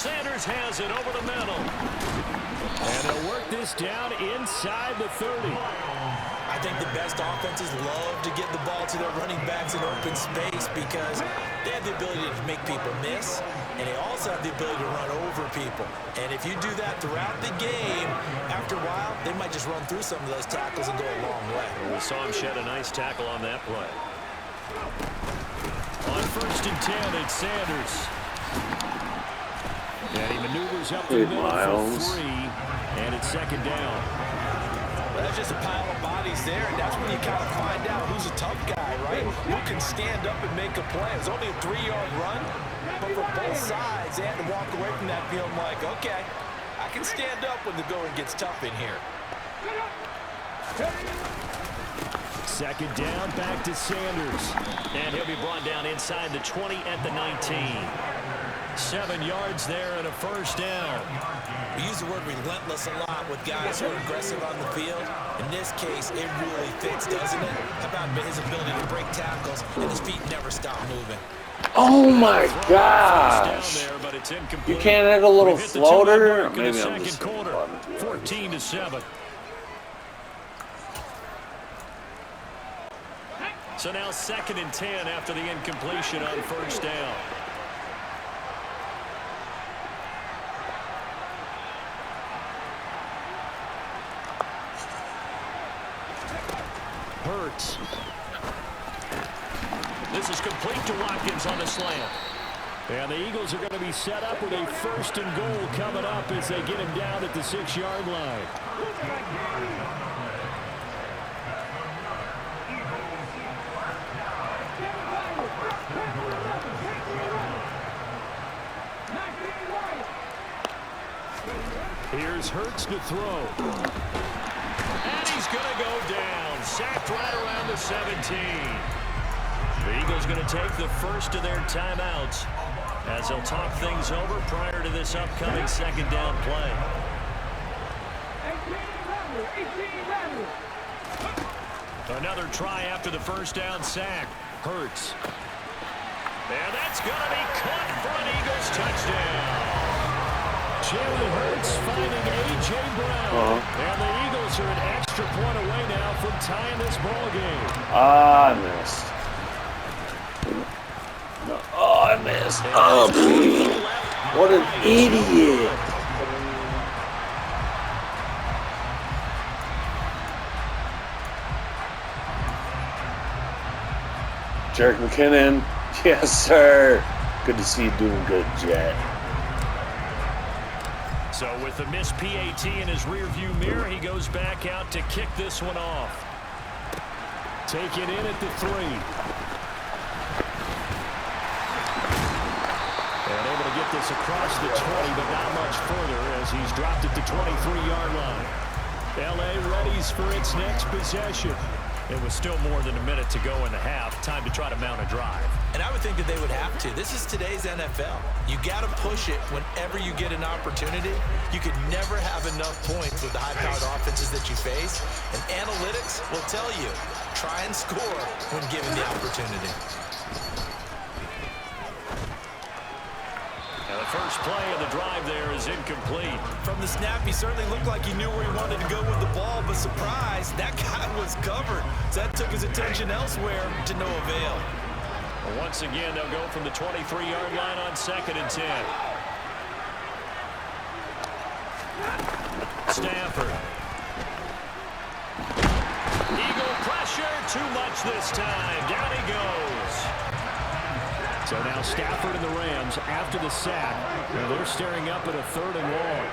Sanders has it over the middle. And they'll work this down inside the 30. I think the best offenses love to get the ball to their running backs in open space because they have the ability to make people miss, and they also have the ability to run over people. And if you do that throughout the game, after a while, they might just run through some of those tackles and go a long way. We saw him shed a nice tackle on that play. On 1st and 10, it's Sanders. And he maneuvers up the middle for 3, and it's 2nd down. Well, that's just a pile of bodies there, and that's when you kind of find out who's a tough guy, right? Who can stand up and make a play. It's only a 3-yard run, but for both sides, they had to walk away from that feeling like, okay, I can stand up when the going gets tough in here. 2nd down, back to Sanders. And he'll be brought down inside the 20 at the 19. 7 yards there and a 1st down. We use the word relentless a lot with guys who are aggressive on the field. In this case, it really fits, doesn't it? How about his ability to break tackles and his feet never stop moving? Oh my gosh! You can't hit a little floater? Maybe I'm just 14-7. So now 2nd and 10 after the incompletion on 1st down. Hurts. This is complete to Watkins on the slant. And the Eagles are going to be set up with a 1st and goal coming up as they get him down at the 6-yard line. Here's Hurts to throw. And he's going to go down. Sacked right around the 17. The Eagles going to take the first of their timeouts as they'll talk things over prior to this upcoming 2nd down play. Another try after the 1st down sack. Hurts. And that's going to be caught for an Eagles touchdown. Jalen Hurts finding A.J. Brown. And the Eagles are an extra point away now from tying this ball game. I missed. No. Oh, I missed. Oh, what an idiot. Jerick McKinnon. Yes, sir. Good to see you doing good, Jet. So with the missed PAT in his rearview mirror, he goes back out to kick this one off. Take it in at the 3. And able to get this across the 20, but not much further as he's dropped at the 23-yard line. L.A. readies for its next possession. It was still more than a minute to go in the half. Time to try to mount a drive. And I would think that they would have to. This is today's NFL. You got to push it whenever you get an opportunity. You could never have enough points with the high-powered offenses that you face. And analytics will tell you, try and score when given the opportunity. Now the first play of the drive there is incomplete. From the snap, he certainly looked like he knew where he wanted to go with the ball, but surprise, that guy was covered. So that took his attention elsewhere to no avail. Well, once again, they'll go from the 23-yard line on 2nd and 10. Stafford. Eagle pressure, too much this time. Down he goes. So now Stafford and the Rams after the sack. Now they're staring up at a 3rd and long.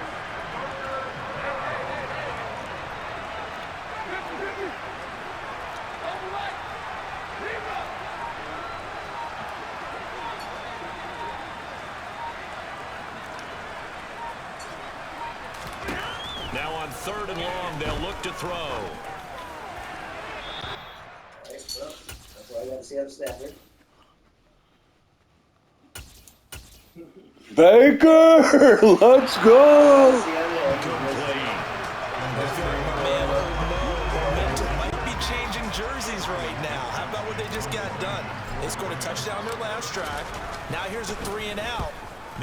Now on 3rd and long, they'll look to throw. That's why I got to see how Stafford. Baker, let's go. Momentum might be changing jerseys right now. How about what they just got done? They scored a touchdown on their last drive. Now here's a 3 and out.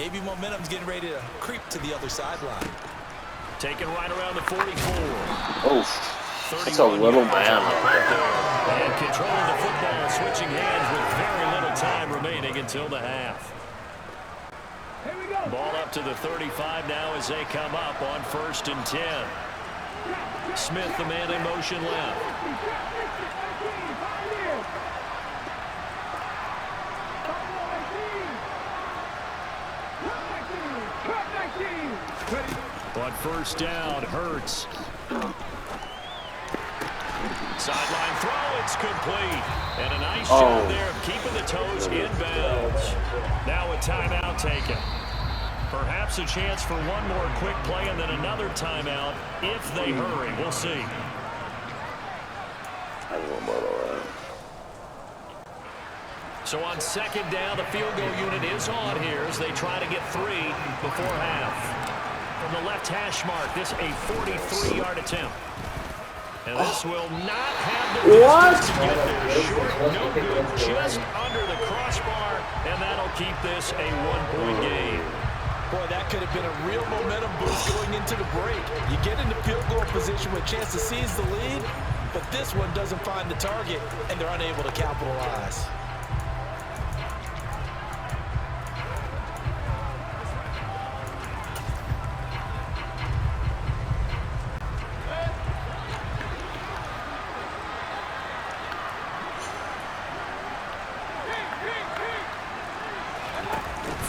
Maybe momentum's getting ready to creep to the other sideline. Taken right around the 44. Oh, that's a little man. And controlling the football, switching hands with very little time remaining until the half. Ball up to the 35 now as they come up on 1st and 10. Smith, the man in motion left. On 1st down, Hurts. Sideline throw, it's complete. And a nice job there of keeping the toes inbounds. Now a timeout taken. Perhaps a chance for one more quick play and then another timeout if they hurry. We'll see. I don't know about all that. So on 2nd down, the field goal unit is on here as they try to get 3 before half. From the left hash mark, this a 43-yard attempt. And this will not have the distance to get there. Short, no good, just under the crossbar, and that'll keep this a 1-point game. Boy, that could have been a real momentum boost going into the break. You get into field goal position with a chance to seize the lead, but this one doesn't find the target, and they're unable to capitalize.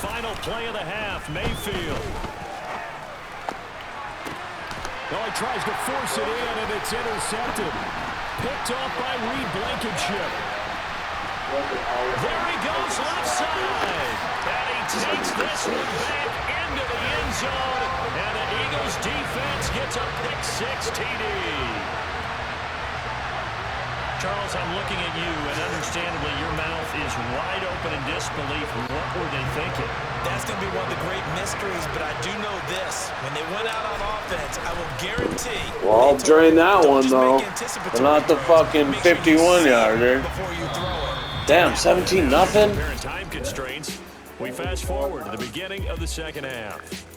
Final play of the half, Mayfield. Well, he tries to force it in, and it's intercepted. Picked off by Reed Blankenship. There he goes, left side. And he takes this one back into the end zone. And the Eagles defense gets a pick-6 TD. Charles, I'm looking at you, and understandably, your mouth is wide open in disbelief. What were they thinking? That's going to be one of the great mysteries, but I do know this. When they went out on offense, I will guarantee... Well, during that one, though, but not the fucking 51-yarder. Damn, 17-0? Time constraints. We fast forward to the beginning of the 2nd half.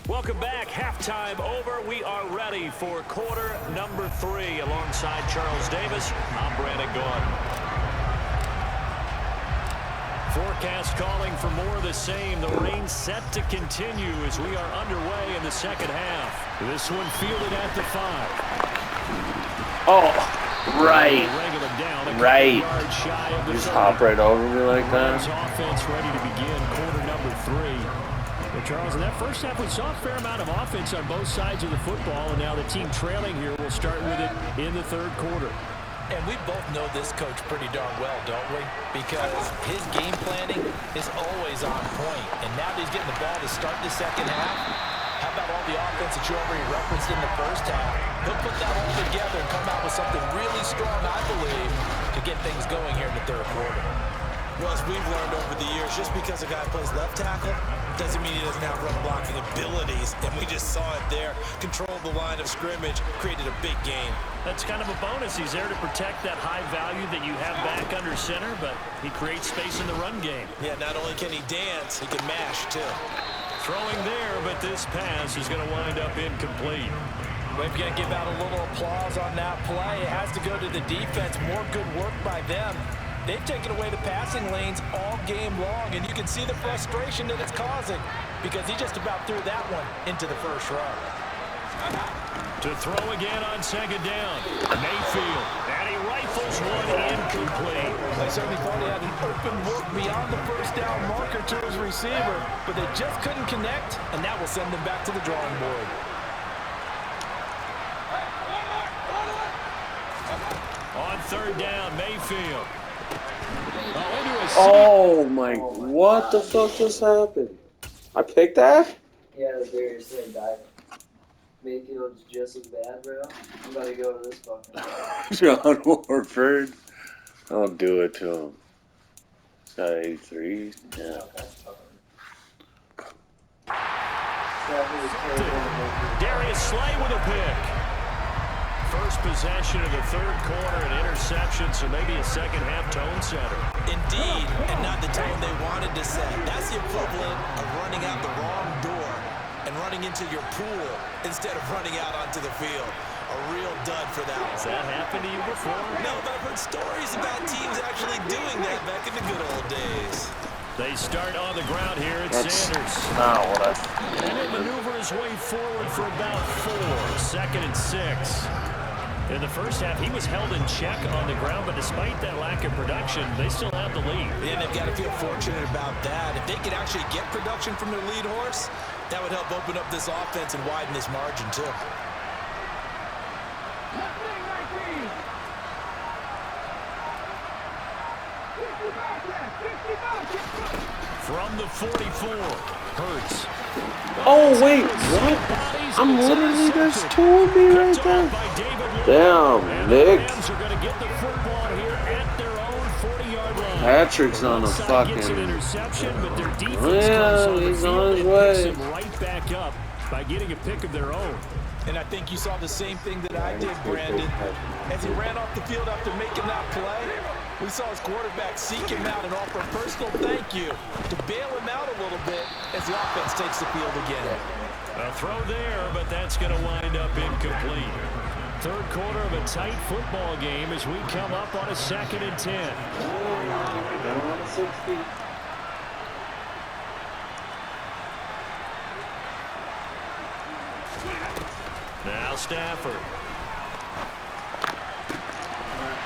Welcome back. Halftime over. We are ready for quarter number 3. Alongside Charles Davis, I'm Brandon Gordon. Forecast calling for more of the same. The rain set to continue as we are underway in the 2nd half. This one fielded at the 5. Oh, right. Right. Just hop right over me like that. Offense ready to begin quarter number 3. Charles, in that first half, we saw a fair amount of offense on both sides of the football, and now the team trailing here will start with it in the 3rd quarter. And we both know this coach pretty darn well, don't we? Because his game planning is always on point. And now that he's getting the ball to start the 2nd half, how about all the offense that you already referenced in the 1st half? He'll put that all together and come out with something really strong, I believe, to get things going here in the 3rd quarter. Well, as we've learned over the years, just because a guy plays left tackle doesn't mean he doesn't have run blocking abilities, and we just saw it there. Controlled the line of scrimmage, created a big gain. That's kind of a bonus. He's there to protect that high value that you have back under center, but he creates space in the run game. Yeah, not only can he dance, he can mash, too. Throwing there, but this pass is going to wind up incomplete. We've got to give out a little applause on that play. It has to go to the defense. More good work by them. They've taken away the passing lanes all game long, and you can see the frustration that it's causing because he just about threw that one into the 1st row. To throw again on 2nd down. Mayfield, and he rifles one incomplete. They certainly thought he had an open look beyond the 1st down marker to his receiver, but they just couldn't connect, and that will send them back to the drawing board. On 3rd down, Mayfield. Oh my, what the fuck just happened? I picked that? Yeah, the Bears said that. Mayfield's just as bad, bro. I'm about to go to this fucking. John Warford. I'll do it to him. Is that 83? Yeah. Darius Slay with a pick. First possession of the third quarter, an interception, so maybe a second-half tone setter. Indeed, and not the tone they wanted to set. That's the equivalent of running out the wrong door and running into your pool instead of running out onto the field. A real dud for that one. Has that happened to you before? No, but I've heard stories about teams actually doing that back in the good old days. They start on the ground here at Sanders. Not what And he'll maneuver his way forward for about 4. 2nd and 6. In the first half, he was held in check on the ground, but despite that lack of production, they still have the lead. And they've got to feel fortunate about that. If they could actually get production from their lead horse, that would help open up this offense and widen this margin too. From the 44, Hurts. Oh, wait, what? I'm literally, there's 2 of me right there. Damn, Nick. Patrick's on the fucking... Yeah, he's on his way. Right back up by getting a pick of their own. And I think you saw the same thing that I did, Brandon. As he ran off the field after making that play, we saw his quarterback seek him out and offer a personal thank you to bail him out a little bit as the offense takes the field again. A throw there, but that's going to wind up incomplete. Third quarter of a tight football game as we come up on a 2nd and 10. Now Stafford.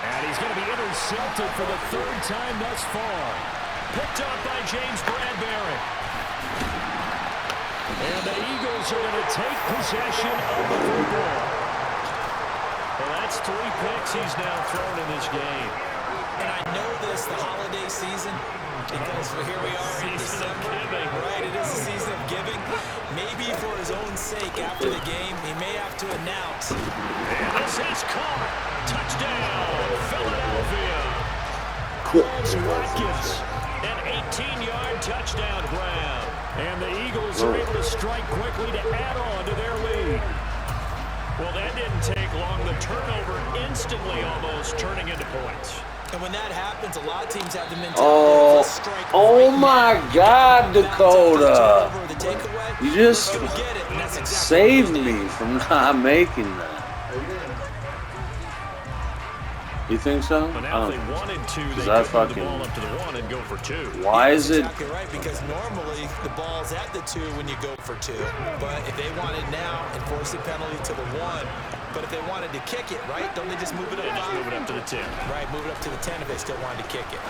And he's going to be intercepted for the 3rd time thus far. Picked up by James Bradbury. And the Eagles are going to take possession of the football. Well, that's 3 picks he's now thrown in this game. And I know this, the holiday season, because here we are in December. Right, it is the season of giving. Maybe for his own sake after the game, he may have to announce. And this is caught. Touchdown, Philadelphia. Qualls Watkins, an 18-yard touchdown grab. And the Eagles are able to strike quickly to add on to their lead. Well, that didn't take long. The turnover instantly almost turning into points. And when that happens, a lot of teams have the mentality of strike. Oh my God, Dakota. You just saved me from not making that. You think so? But now if they wanted to, they could move the ball up to the 1 and go for 2. Why is it? Exactly right, because normally the ball's at the 2 when you go for 2. But if they wanted now, enforce the penalty to the 1. But if they wanted to kick it, right, don't they just move it up? Just move it up to the 10. Right, move it up to the 10 if they still wanted to kick it.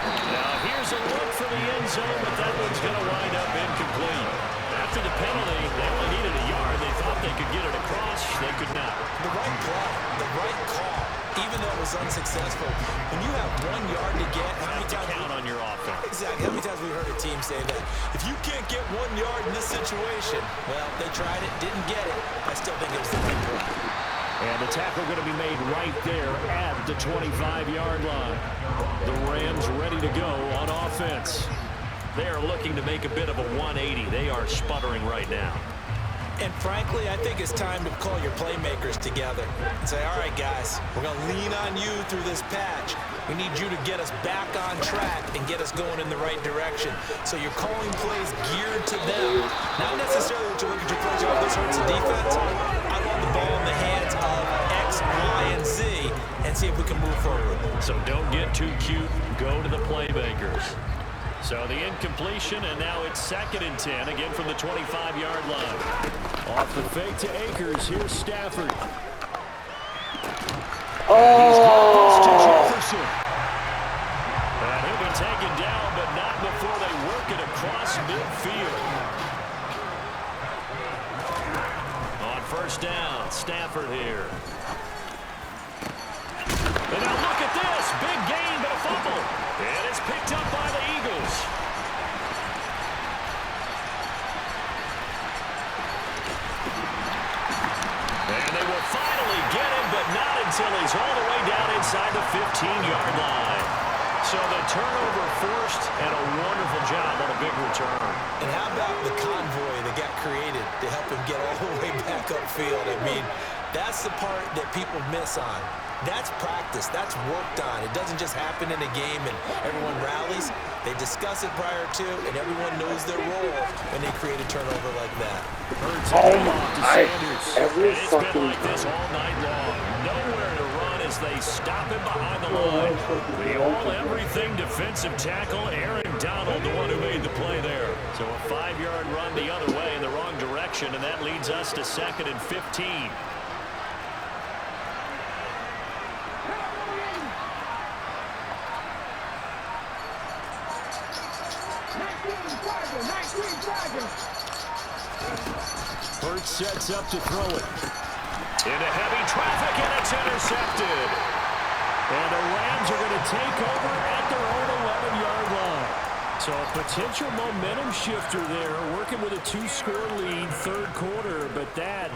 Now here's a look for the end zone, but that one's going to wind up incomplete. After the penalty, they only needed a yard. They thought they could get it across. They could not. The right play, the right call, even though it was unsuccessful. When you have 1 yard to get, how many times count on your offense? Exactly. How many times we heard a team say that? If you can't get 1 yard in this situation, well, they tried it, didn't get it. I still think it was the right play. And the tackle going to be made right there at the 25-yard line. The Rams ready to go on offense. They are looking to make a bit of a 180. They are sputtering right now. And frankly, I think it's time to call your playmakers together and say, all right, guys, we're going to lean on you through this patch. We need you to get us back on track and get us going in the right direction. So you're calling plays geared to them. Not necessarily what you look at your plays, oh, this hurts the defense. I want the ball in the hands of X, Y, and Z and see if we can move forward. So don't get too cute. Go to the playmakers. So the incompletion, and now it's 2nd and 10, again from the 25-yard line. Off the fake to Akers, here's Stafford. Oh! To Jefferson. And he'll be taken down, but not before they work it across midfield. On 1st down, Stafford here. And now look at this, big gain, but a fumble. And it's picked up by the Eagles. And they will finally get him, but not until he's all the way down inside the 15-yard line. So the turnover forced, and a wonderful job on a big return. And how about the convoy that got created to help him get all the way back upfield? I mean, that's the part that people miss on. That's practice. That's worked on. It doesn't just happen in a game and everyone rallies. They discuss it prior to, and everyone knows their role when they create a turnover like that. Oh my! Every It's fucking been like this all night long. Nowhere to run as they stop him behind the line. The all-everything defensive tackle, Aaron Donald, the one who made the play there. So a 5-yard run the other way in the wrong direction, and that leads us to 2nd and 15. Hurts sets up to throw it. Into heavy traffic, and it's intercepted. And the Rams are going to take over at their own 11-yard line. So a potential momentum shifter there, working with a 2-score lead, third quarter, but that,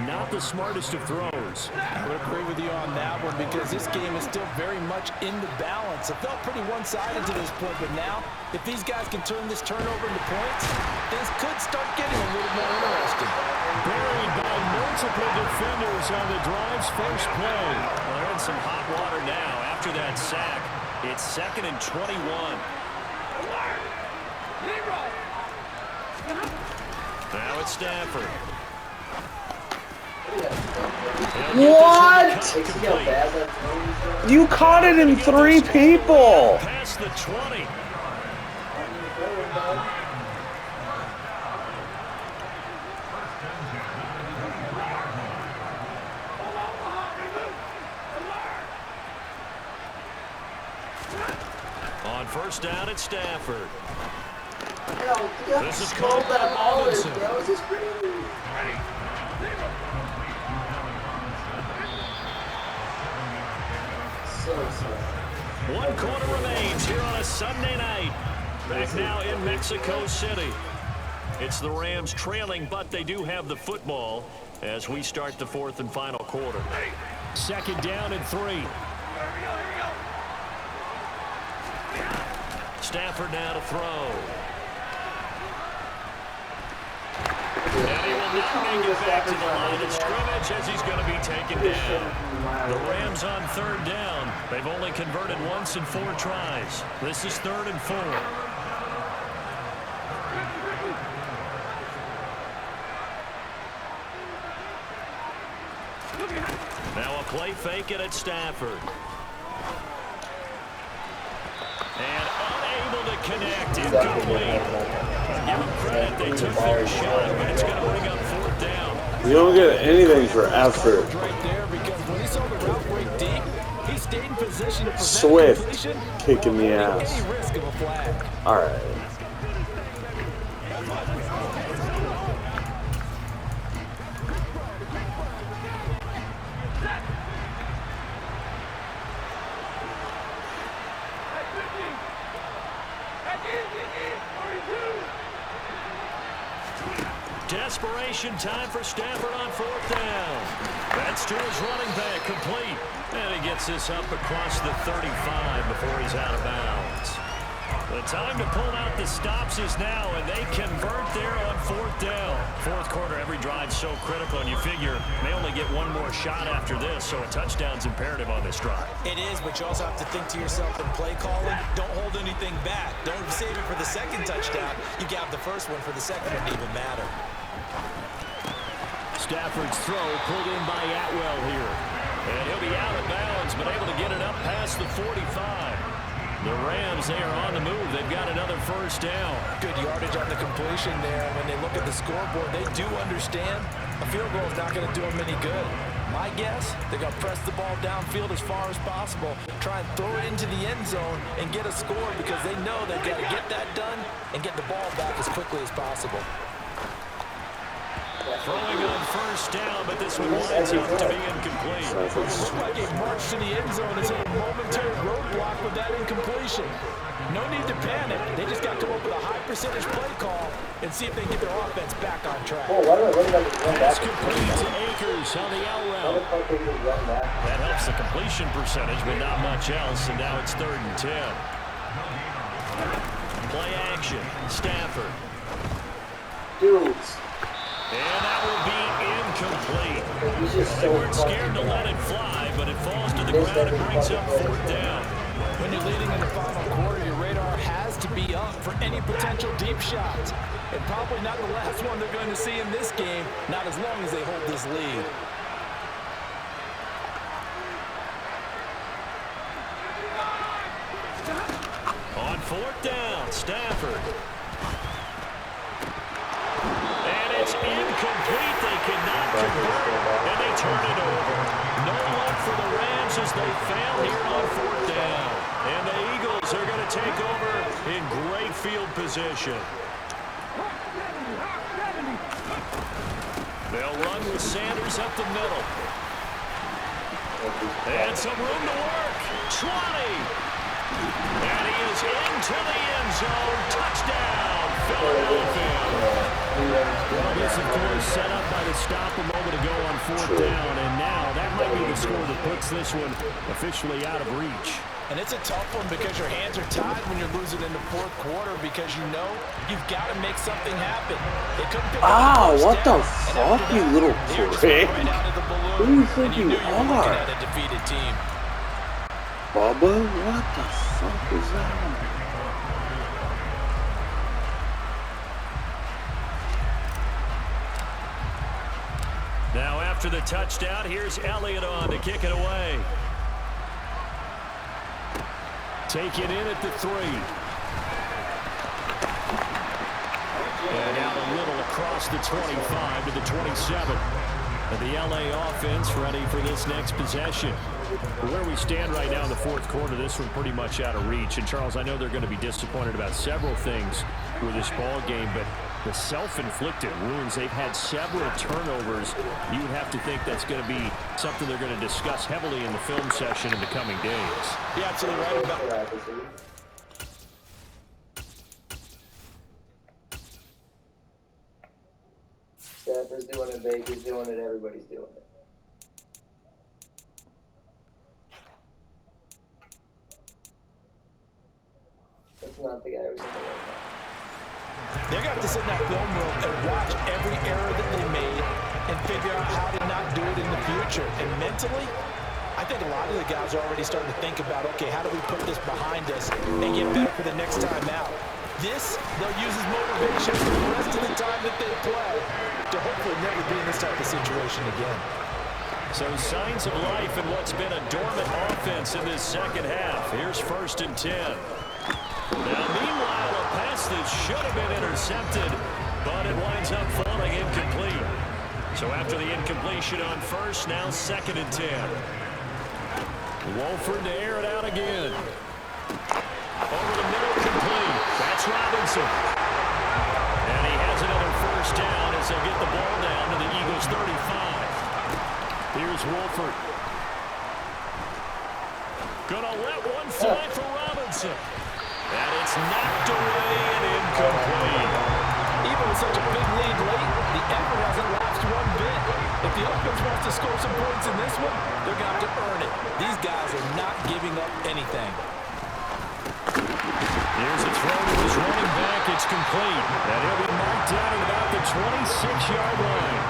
not the smartest of throws. I would agree with you on that one because this game is still very much in the balance. It felt pretty one-sided to this point, but now, if these guys can turn this turnover into points, things could start getting a little more interesting. Buried by multiple defenders on the drive's first play. Well, they're in some hot water now after that sack. It's 2nd and 21. Now it's Stafford. What? You caught it in 3 people. Past the 20. On first down, it's Stafford. This is called Robinson. One quarter remains here on a Sunday night. Back now in Mexico City. It's the Rams trailing, but they do have the football as we start the 4th and final quarter. 2nd down and 3. Stafford now to throw. And he will not make it back to the line of scrimmage as he's going to be taken down. The Rams on 3rd down. They've only converted once in 4 tries. This is 3rd and 4. Now a play fake it at Stafford. And unable to connect. Incomplete. Give them credit. They took their shot, but it's going to bring up 4th down. You don't get anything for effort. Swift kicking the ass. All right. Desperation time for Stafford on 4th down. That's to his running back, complete. And he gets this up across the 35 before he's out of bounds. The time to pull out the stops is now, and they convert there on 4th down. 4th quarter, every drive's so critical, and you figure they only get one more shot after this, so a touchdown's imperative on this drive. It is, but you also have to think to yourself in play calling, don't hold anything back. Don't save it for the 2nd touchdown. You got the first one for the 2nd, it didn't even matter. Stafford's throw pulled in by Atwell here. And he'll be out of bounds, but able to get it up past the 45. The Rams, they are on the move. They've got another 1st down. Good yardage on the completion there. When they look at the scoreboard, they do understand a field goal is not going to do them any good. My guess, they're going to press the ball downfield as far as possible, try and throw it into the end zone and get a score because they know they've got to get that done and get the ball back as quickly as possible. Throwing on 1st down, but this one winds up to be incomplete. It looked like a march to the end zone is a momentary roadblock with that incompletion. No need to panic. They just got to come up with a high percentage play call and see if they can get their offense back on track. Pass complete to Akers on the out route. That helps the completion percentage, but not much else, and now it's 3rd and 10. Play action. Stafford. Dudes. And that will be incomplete. He's just They so weren't scared to fucking let it fly, but it falls to the ground and brings up 4th down. When you're leading in the final quarter, your radar has to be up for any potential deep shots. And probably not the last one they're going to see in this game, not as long as they hold this lead. On 4th down, Stafford. And it's incomplete. They cannot convert, and they turn it over. No luck for the Rams as they fail here on 4th down. And the Eagles are going to take over in great field position. They'll run with Sanders up the middle. And some room to work. 20. And he is into the end zone. Touchdown, Philadelphia. Well, this, of course, set up by the stop a moment ago on 4th down. And now that might be the score that puts this one officially out of reach. And it's a tough one because your hands are tied when you're losing in the 4th quarter because you know you've got to make something happen. They couldn't pick up the what the first fuck, down, and you after little that, they were just prick? right out of the balloon, Who do you and think you you knew you were looking are? at a defeated team. Bubba? What the fuck is that? Now after the touchdown, here's Elliott on to kick it away. Take it in at the 3. And out a little across the 25 to the 27. And the LA offense ready for this next possession. Where we stand right now in the 4th quarter, this one pretty much out of reach. And Charles, I know they're going to be disappointed about several things with this ball game, but the self-inflicted wounds, they've had several turnovers. You would have to think that's going to be something they're going to discuss heavily in the film session in the coming days. You're absolutely right about that. Stafford's doing it, Baker's doing it, everybody's doing it. That's not the guy who's in the right now. They're going to have to sit in that film room and watch every error that they made and figure out how to not do it in the future. And mentally, I think a lot of the guys are already starting to think about, okay, how do we put this behind us and get better for the next time out? This, they'll use as motivation for the rest of the time that they play to hopefully never be in this type of situation again. So signs of life in what's been a dormant offense in this second half. Here's 1st and 10. Now, meanwhile, a pass that should have been intercepted, but it winds up falling incomplete. So after the incompletion on 1st, now 2nd and 10. Wolford to air it out again. Over the middle, complete. That's Robinson. And he has another 1st down as they'll get the ball down to the Eagles' 35. Here's Wolford. Gonna let one fly for Robinson. And it's knocked away and incomplete. Even with such a big lead late, the effort hasn't lapsed one bit. If the offense wants to score some points in this one, they're going to have to earn it. These guys are not giving up anything. Here's a throw to his running back. It's complete. And he'll be marked down at about the 26-yard line.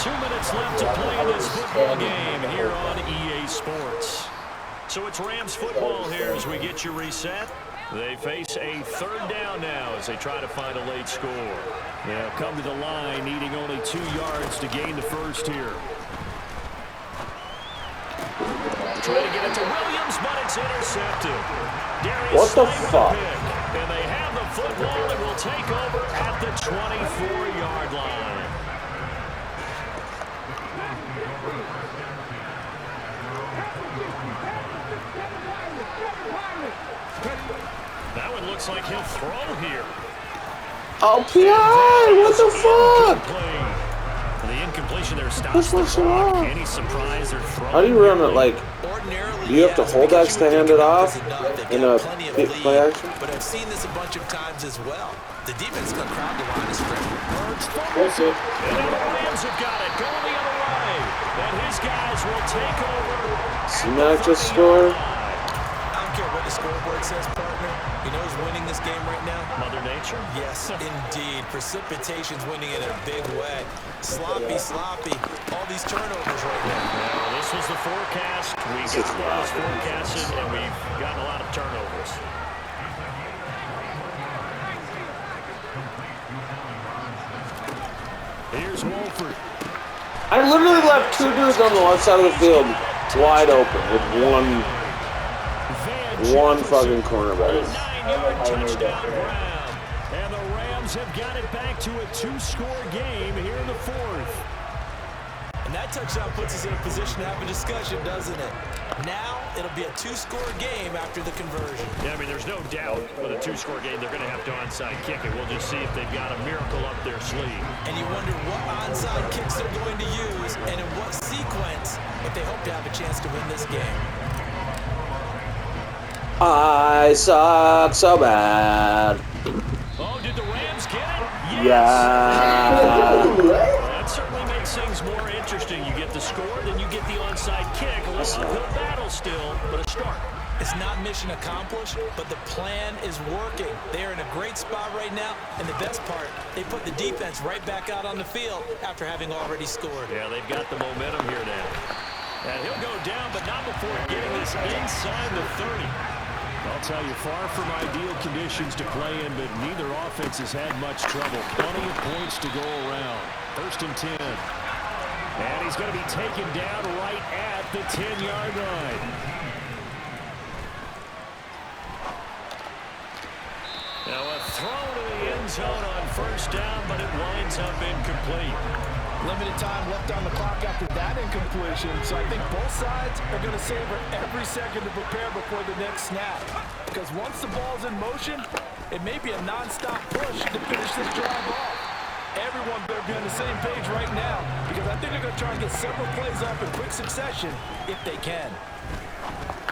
2 minutes left to play in this football game here on EA Sports. So it's Rams football here as we get you reset. They face a 3rd down now as they try to find a late score. They'll come to the line needing only 2 yards to gain the 1st here. Trying to get it to Williams, but it's intercepted. What the fuck? And they have the football and will take over at the 24-yard line. That one looks like he'll throw here. Oh, PI! What the fuck? The incompletion there stops the clock. Any surprise or throw? How do you run it? Like, do you have to hold X to hand it off in a play action? But I've seen this a bunch of times as well. The defense is going to crowd the line of scrimmage. Hurts fumbles it. And now the Rams have got it. Going the other way. And his guys will take over. Smack just scored. I don't care what the scoreboard says, partner. You know who's winning this game right now? Mother Nature? Yes, indeed. Precipitation's winning in a big way. Sloppy, sloppy. All these turnovers right now. Well, this was the forecast. We got what was forecasted, and we've gotten a lot of turnovers. Here's Wolford. I literally left two dudes on the left side of the field wide open with one fucking cornerback. 9-yard touchdown grab. And the Rams have got it back to a 2-score game here in the fourth. And that touchdown puts us in a position to have a discussion, doesn't it? Now, it'll be a 2-score game after the conversion. Yeah, I mean, there's no doubt with a 2-score game, they're going to have to onside kick it. We'll just see if they've got a miracle up their sleeve. And you wonder what onside kicks they're going to use and in what sequence if they hope to have a chance to win this game. I suck so bad. Oh, did the Rams get it? Yes. Yeah. That certainly makes things more interesting. You get the score, then you get the onside kick. A little uphill battle still, but a start. It's not mission accomplished, but the plan is working. They are in a great spot right now, and the best part, they put the defense right back out on the field after having already scored. Yeah, they've got the momentum here now. And he'll go down, but not before getting this inside the 30. I'll tell you, far from ideal conditions to play in, but neither offense has had much trouble. Plenty of points to go around. 1st and 10. And he's going to be taken down right at the 10-yard line. Now a throw to the end zone on 1st down, but it winds up incomplete. Limited time left on the clock after that incompletion, so I think both sides are going to savor every second to prepare before the next snap. Because once the ball's in motion, it may be a non-stop push to finish this drive off. Everyone better be on the same page right now, because I think they're going to try and get several plays off in quick succession if they can.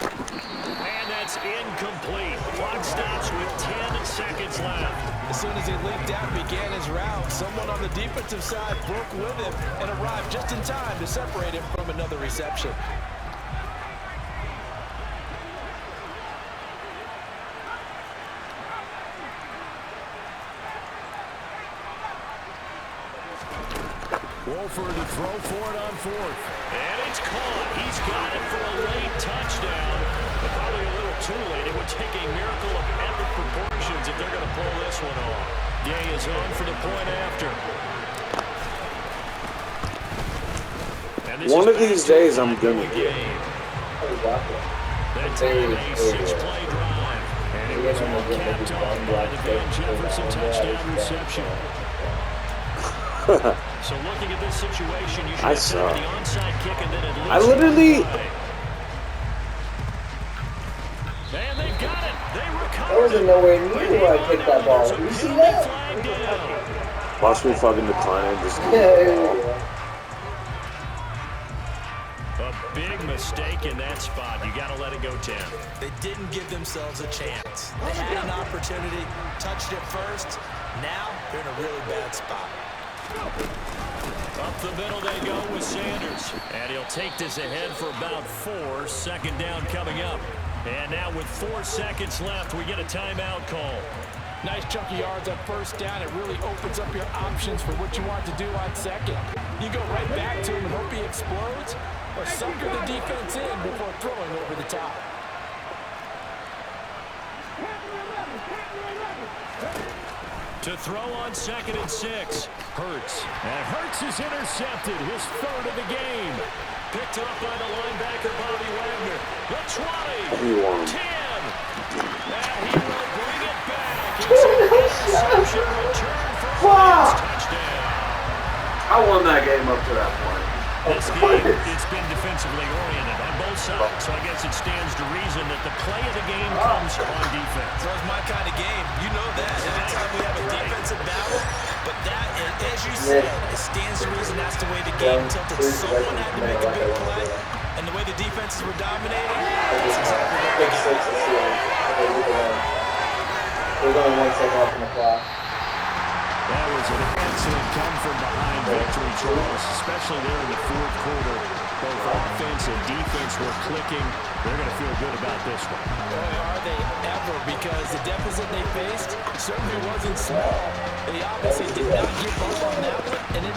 And that's incomplete. Clock stops with 10 seconds left. As soon as he leaped out and began his route, someone on the defensive side broke with him and arrived just in time to separate him from another reception. Wolford to throw for it on 4th. And it's caught. He's got it for a late touchdown. But probably a little too late. It would take a miracle of epic proportions if they're going to pull this one off. Day is on for the point after. One of these days I'm gonna get it. That time a 6-play drive. And it was all capped off by the Van Jefferson touchdown reception. So looking at this situation, you should have the onside kick and then at least I literally... And they've got it. They recovered. I wasn't nowhere near where I picked that ball. You see that? Watch me fucking decline and just... A big mistake in that spot. You got to let it go 10. They didn't give themselves a chance. They had an opportunity, touched it first. Now they're in a really bad spot. Up the middle they go with Sanders. And he'll take this ahead for about 4. 2nd down coming up. And now with 4 seconds left, we get a timeout call. Nice chunky yards on 1st down. It really opens up your options for what you want to do on 2nd. You go right back to him and hope he explodes, or sucker the defense in before throwing over the top. To throw on 2nd and 6. Hurts. And Hurts is intercepted. His 3rd of the game. Picked up by the linebacker, Bobby Wagner. The 20. 10. And he will bring it back. It's an interception return for a touchdown. I won that game up to that point. This game, it's been defensively oriented on both sides, so I guess it stands to reason that the play of the game comes on defense. So it's my kind of game. You know that. Anytime we have a defensive battle, but that, as you said, it stands to reason that's the way the game tilted. Someone had to make a big play, and the way the defenses were dominating, that's exactly what we got. There's only 1 second left on the clock. That was an excellent come-from-behind victory, Charles. especially there in the fourth quarter. Both offense and defense were clicking. They're going to feel good about this one. Boy, are they ever, because the deficit they faced certainly wasn't small. They obviously did not give up on that one, and it